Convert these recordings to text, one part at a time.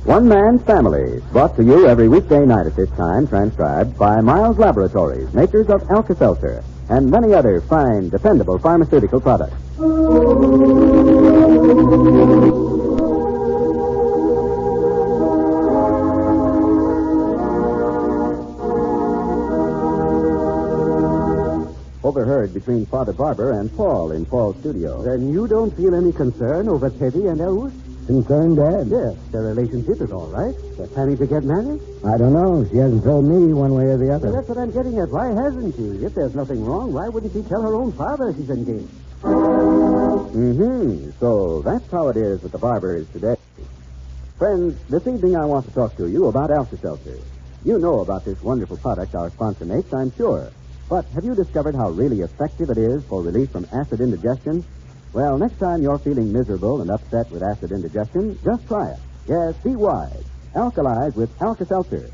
One Man's Family, brought to you every weekday night at this time, transcribed by Miles Laboratories, makers of Alka-Seltzer, and many other fine, dependable pharmaceutical products. Overheard between Father Barbour and Paul in Paul's studio. Then you don't feel any concern over Teddy and Elwood? Concern, Dad? Yes, their relationship is all right. They're planning to get married? I don't know. She hasn't told me one way or the other. Well, that's what I'm getting at. Why hasn't she? If there's nothing wrong, why wouldn't she tell her own father she's engaged? So that's how it is with the Barbours today. Friends, this evening I want to talk to you about Alka-Seltzer. You know about this wonderful product our sponsor makes, I'm sure. But have you discovered how really effective it is for relief from acid indigestion? Well, next time you're feeling miserable and upset with acid indigestion, just try it. Yes, be wise. Alkalize with Alka-Seltzer.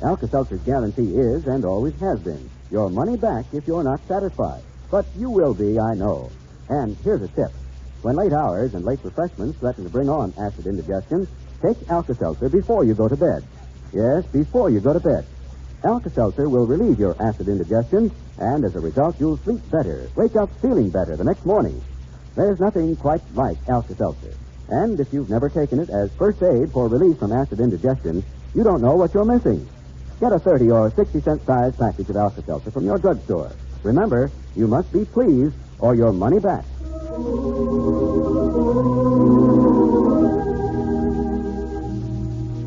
Alka-Seltzer's guarantee is, and always has been, your money back if you're not satisfied. But you will be, I know. And here's a tip. When late hours and late refreshments threaten to bring on acid indigestion, take Alka-Seltzer before you go to bed. Yes, before you go to bed. Alka-Seltzer will relieve your acid indigestion, and as a result, you'll sleep better, wake up feeling better the next morning. There's nothing quite like Alka-Seltzer. And if you've never taken it as first aid for relief from acid indigestion, you don't know what you're missing. Get a 30 or 60-cent size package of Alka-Seltzer from your drugstore. Remember, you must be pleased or your money back.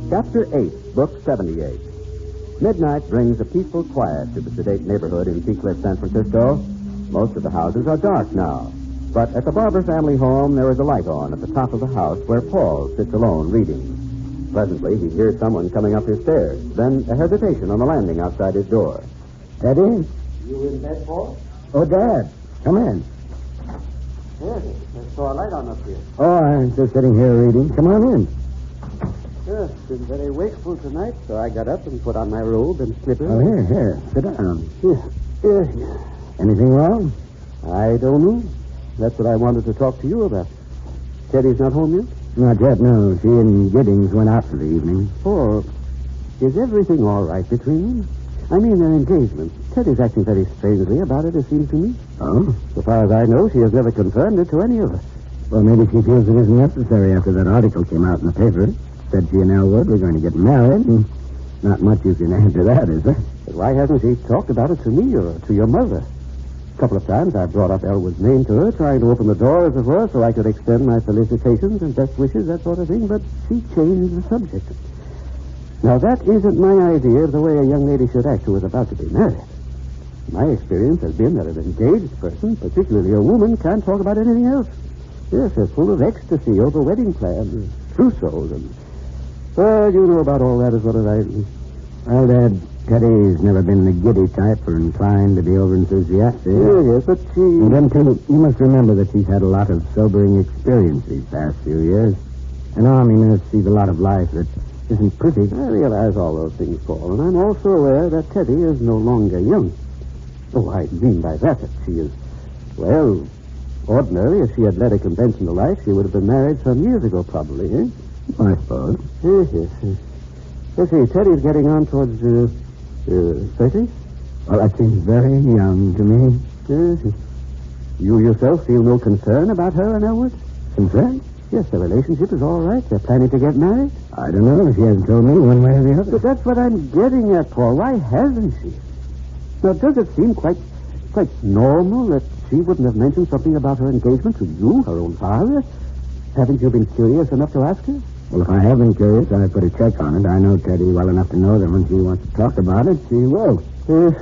Chapter 8, Book 78. Midnight brings a peaceful quiet to the sedate neighborhood in Seacliff, San Francisco. Most of the houses are dark now. But at the Barbour family home, there is a light on at the top of the house where Paul sits alone reading. Presently, he hears someone coming up his stairs. Then a hesitation on the landing outside his door. Teddy? You in bed, Paul? Oh, Dad. Come in. Yes, I saw a light on up here. Oh, I'm just sitting here reading. Come on in. Yes, been very wakeful tonight, so I got up and put on my robe and slippers. Oh, here. Sit down. Yes. Anything wrong? I don't know. That's what I wanted to talk to you about. Teddy's not home yet? Not yet, no. She and Giddings went out for the evening. Paul, is everything all right between them? I mean, their engagement. Teddy's acting very strangely about it, it seems to me. Oh? So far as I know, she has never confirmed it to any of us. Well, maybe she feels it isn't necessary after that article came out in the paper. Said she and Elwood were going to get married, and not much you can add to that, is there? But why hasn't she talked about it to me or to your mother? A couple of times I've brought up Elwood's name to her, trying to open the door, as it were, so I could extend my felicitations and best wishes, that sort of thing, but she changed the subject. Now, that isn't my idea of the way a young lady should act who is about to be married. My experience has been that an engaged person, particularly a woman, can't talk about anything else. Yes, they're full of ecstasy over wedding plans, trousseaux, and... Well, you know about all that as well as I do. Well, Dad, Teddy's never been the giddy type or inclined to be over-enthusiastic. Yes, but she... And then, too, you must remember that she's had a lot of sobering experience these past few years. An army nurse sees a lot of life that isn't pretty. I realize all those things, Paul, and I'm also aware that Teddy is no longer young. Oh, I mean by that she is... Well, ordinarily, if she had led a conventional life, she would have been married some years ago, probably, eh? I suppose. Yes. Let's see, Teddy's getting on towards 30? Well, that seems very young to me. Yes. You yourself feel no concern about her and Elwood? Concern? Yes, their relationship is all right. They're planning to get married. I don't know. She hasn't told me one way or the other. But that's what I'm getting at, Paul. Why hasn't she? Now, does it seem quite normal that she wouldn't have mentioned something about her engagement to you, her own father? Haven't you been curious enough to ask her? Well, if I have been curious, I put a check on it. I know Teddy well enough to know that when she wants to talk about it, she will. Well,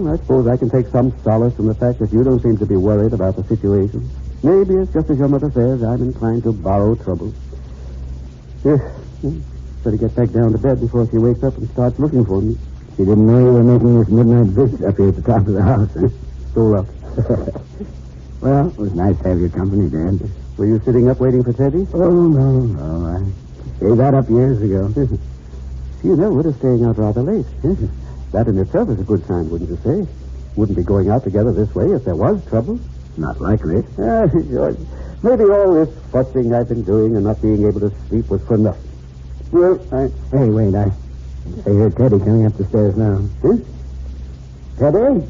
I suppose I can take some solace in the fact that you don't seem to be worried about the situation. Maybe it's just as your mother says, I'm inclined to borrow trouble. Better get back down to bed before she wakes up and starts looking for me. She didn't know you were making this midnight visit up here at the top of the house, huh? Stole up. Well, it was nice to have your company, Dad. Were you sitting up waiting for Teddy? Oh, no. I gave that up years ago. She and Elwood are staying out rather late. That in itself is a good sign, wouldn't you say? Wouldn't be going out together this way if there was trouble. Not likely. George, maybe all this fussing I've been doing and not being able to sleep was for nothing. Well, Hey, wait, I hear Teddy coming up the stairs now. Huh? Teddy?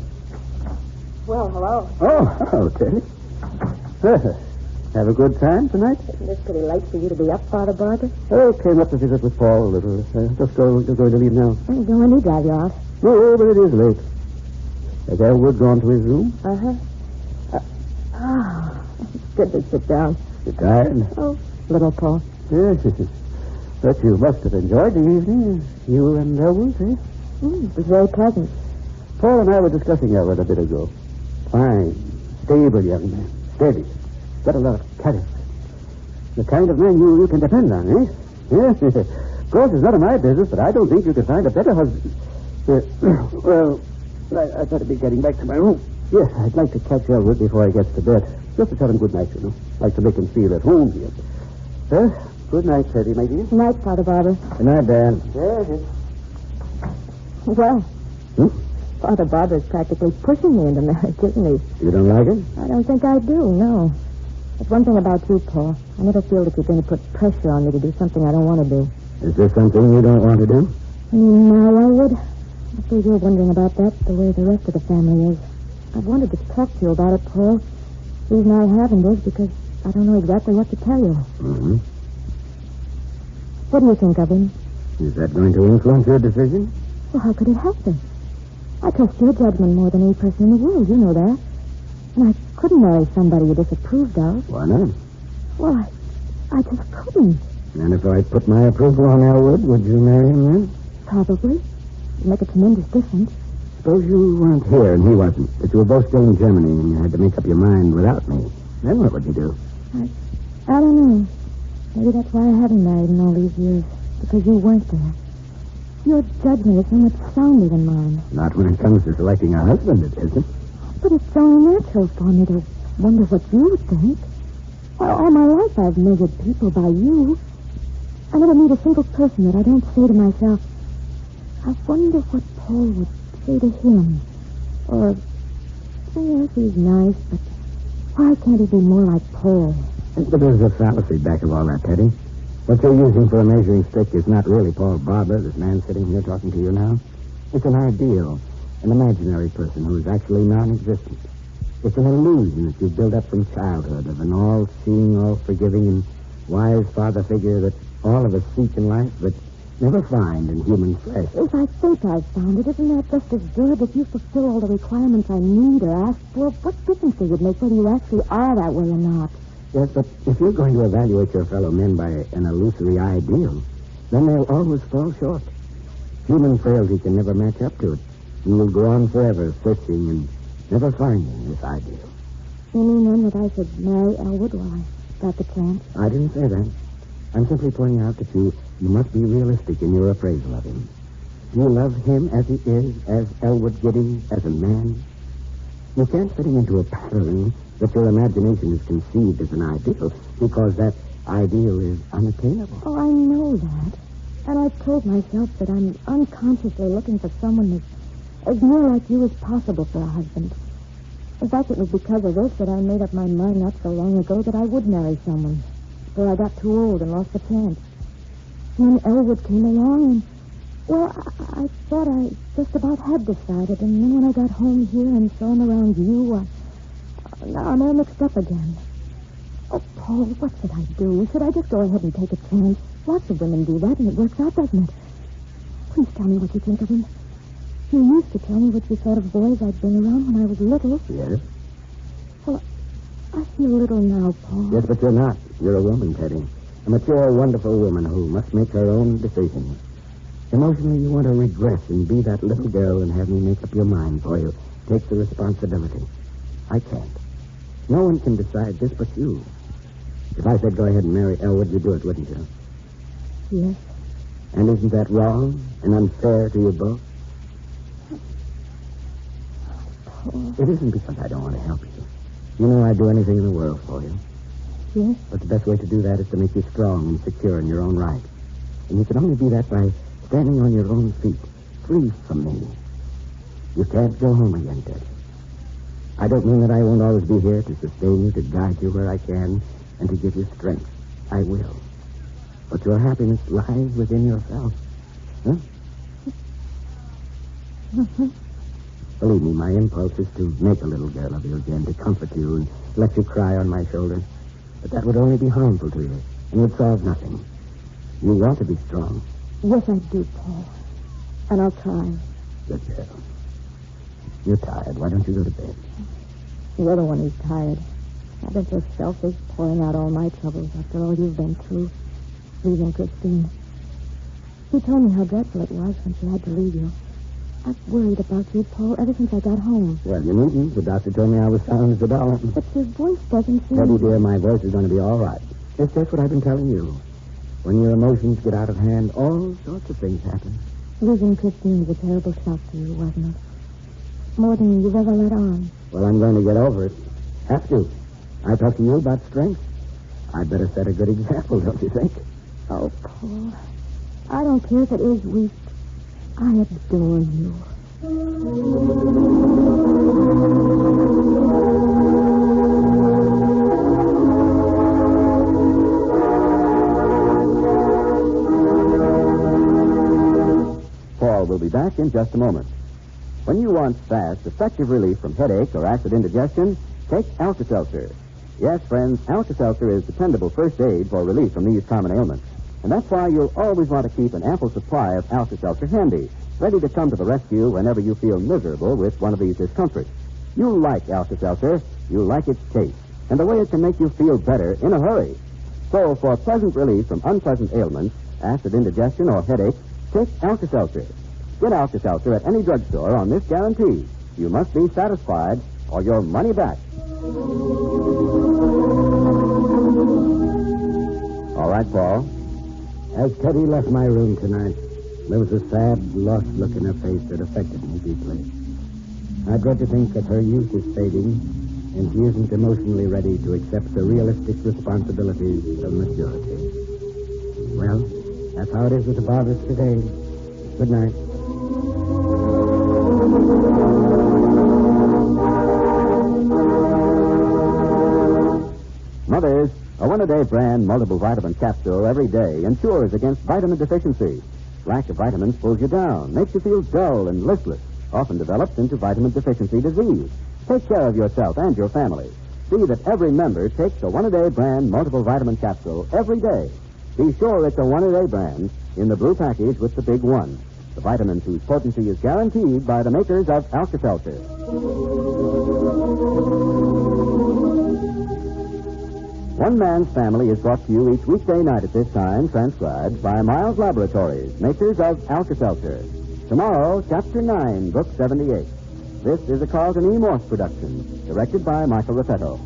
Well, hello. Oh, Teddy. Have a good time tonight? Isn't this pretty late for you to be up, Father Barbour? Oh, came up to visit with Paul a little. Just going to leave now. Don't let me drive you out. No, but it is late. Has Elwood gone to his room? Uh-huh. It's good to sit down. You tired? Oh, little Paul. Yes. But you must have enjoyed the evening, you and Elwood, eh? It was very pleasant. Paul and I were discussing Elwood a bit ago. Fine, stable young man. Steady. Got a lot of character. The kind of man you can depend on, eh? Yes. Of course, it's none of my business, but I don't think you could find a better husband. Well, I better be getting back to my room. Yes, I'd like to catch Elwood before he gets to bed. Just to tell him good night, you know. Like to make him feel at home here. Good night, Teddy, my dear. Good night, Father Barbour. Good night, Dan. Yes. Well, Father Barbour's practically pushing me into marriage, isn't he? You don't like it? I don't think I do, no. But one thing about you, Paul. I never feel that you're going to put pressure on me to do something I don't want to do. Is there something you don't want to do? Now, Elwood, I suppose you're wondering about that the way the rest of the family is. I've wanted to talk to you about it, Paul. The reason I haven't is because I don't know exactly what to tell you. Mm-hmm. What do you think of him? Is that going to influence your decision? Well, how could it help it? I trust your judgment more than any person in the world. You know that. And I couldn't marry somebody you disapproved of. Why not? Well, I just couldn't. And if I put my approval on Elwood, would you marry him then? Probably. It'd make a tremendous difference. Suppose you weren't here and he wasn't, but you were both still in Germany and you had to make up your mind without me. Then what would you do? I don't know. Maybe that's why I haven't married in all these years. Because you weren't there. Your judgment is so much sounder than mine. Not when it comes to selecting a husband, it isn't. But it's only natural for me to wonder what you would think. Well, all my life I've measured people by you. I never meet a single person that I don't say to myself, I wonder what Paul would say to him. Or, yes, he's nice, but why can't he be more like Paul? But there's a fallacy back of all that, Teddy. What you're using for a measuring stick is not really Paul Barbour, this man sitting here talking to you now. It's an ideal, an imaginary person who is actually non-existent. It's an illusion that you build up from childhood of an all-seeing, all-forgiving, and wise father figure that all of us seek in life but never find in human flesh. If I think I've found it, isn't that just as good? If you fulfill all the requirements I need or ask for, what difference does it make whether you actually are that way or not? Yes, but if you're going to evaluate your fellow men by an illusory ideal, then they'll always fall short. Human frailty can never match up to it. You will go on forever searching and never finding this ideal. You mean, then, that I should marry Elwood while I got the chance? I didn't say that. I'm simply pointing out that you must be realistic in your appraisal of him. Do you love him as he is, as Elwood Giddings, as a man? You can't fit him into a pattern that your imagination has conceived as an ideal, because that ideal is unattainable. Oh, I know that. And I've told myself that I'm unconsciously looking for someone as near like you as possible for a husband. In fact, it was because of this that I made up my mind not so long ago that I would marry someone. But I got too old and lost the chance. Then Elwood came along and, well, I thought I just about had decided. And then when I got home here and saw him around you, now I'm all mixed up again. Oh, Paul, what should I do? Should I just go ahead and take a chance? Lots of women do that, and it works out, doesn't it? Please tell me what you think of him. You used to tell me what you thought of boys I'd been around when I was little. Yes? Well, I feel little now, Paul. Yes, but you're not. You're a woman, Teddy. A mature, wonderful woman who must make her own decisions. Emotionally, you want to regress and be that little girl and have me make up your mind for you. Take the responsibility. I can't. No one can decide this but you. If I said go ahead and marry Elwood, you'd do it, wouldn't you? Yes. And isn't that wrong and unfair to you both? Paul. It isn't because I don't want to help you. You know I'd do anything in the world for you. Yes? But the best way to do that is to make you strong and secure in your own right. And you can only do that by standing on your own feet, free from me. You can't go home again, Ted. I don't mean that I won't always be here to sustain you, to guide you where I can, and to give you strength. I will. But your happiness lies within yourself. Huh? Believe me, my impulse is to make a little girl of you again, to comfort you and let you cry on my shoulder. But that would only be harmful to you, and would solve nothing. You want to be strong. Yes, I do, Paul. And I'll try. Good girl. You're tired. Why don't you go to bed? You're the one who's tired. I've been so selfish, pouring out all my troubles after all you've been through. Leaving Christine. She told me how dreadful it was when she had to leave you. I've worried about you, Paul, ever since I got home. Well, you needn't. The doctor told me I was sound as a dollar. But your voice doesn't seem... Teddy, dear, my voice is going to be all right. It's just what I've been telling you. When your emotions get out of hand, all sorts of things happen. Losing Christine was a terrible shock to you, wasn't it? More than you've ever let on. Well, I'm going to get over it. Have to. I talked to you about strength. I'd better set a good example, don't you think? Oh, Paul. I don't care if it is weak. I adore you. Paul will be back in just a moment. When you want fast, effective relief from headache or acid indigestion, take Alka-Seltzer. Yes, friends, Alka-Seltzer is dependable first aid for relief from these common ailments. And that's why you'll always want to keep an ample supply of Alka-Seltzer handy, ready to come to the rescue whenever you feel miserable with one of these discomforts. You like Alka-Seltzer. You like its taste and the way it can make you feel better in a hurry. So for pleasant relief from unpleasant ailments, acid indigestion, or headache, take Alka-Seltzer. Get Alka-Seltzer at any drugstore on this guarantee. You must be satisfied or your money back. All right, Paul. As Teddy left my room tonight, there was a sad, lost look in her face that affected me deeply. I dread to think that her youth is fading, and she isn't emotionally ready to accept the realistic responsibilities of maturity. Well, that's how it is with the Barbours today. Good night. Mothers, a one-a-day brand multiple vitamin capsule every day ensures against vitamin deficiency. Lack of vitamins pulls you down, makes you feel dull and listless, often develops into vitamin deficiency disease. Take care of yourself and your family. See that every member takes a one-a-day brand multiple vitamin capsule every day. Be sure it's a one-a-day brand in the blue package with the big one. The vitamins whose potency is guaranteed by the makers of Alka-Seltzer. One Man's Family is brought to you each weekday night at this time, transcribed by Miles Laboratories, makers of Alka-Seltzer. Tomorrow, Chapter 9, Book 78. This is a Carlton E. Morse production, directed by Michael Raffetto.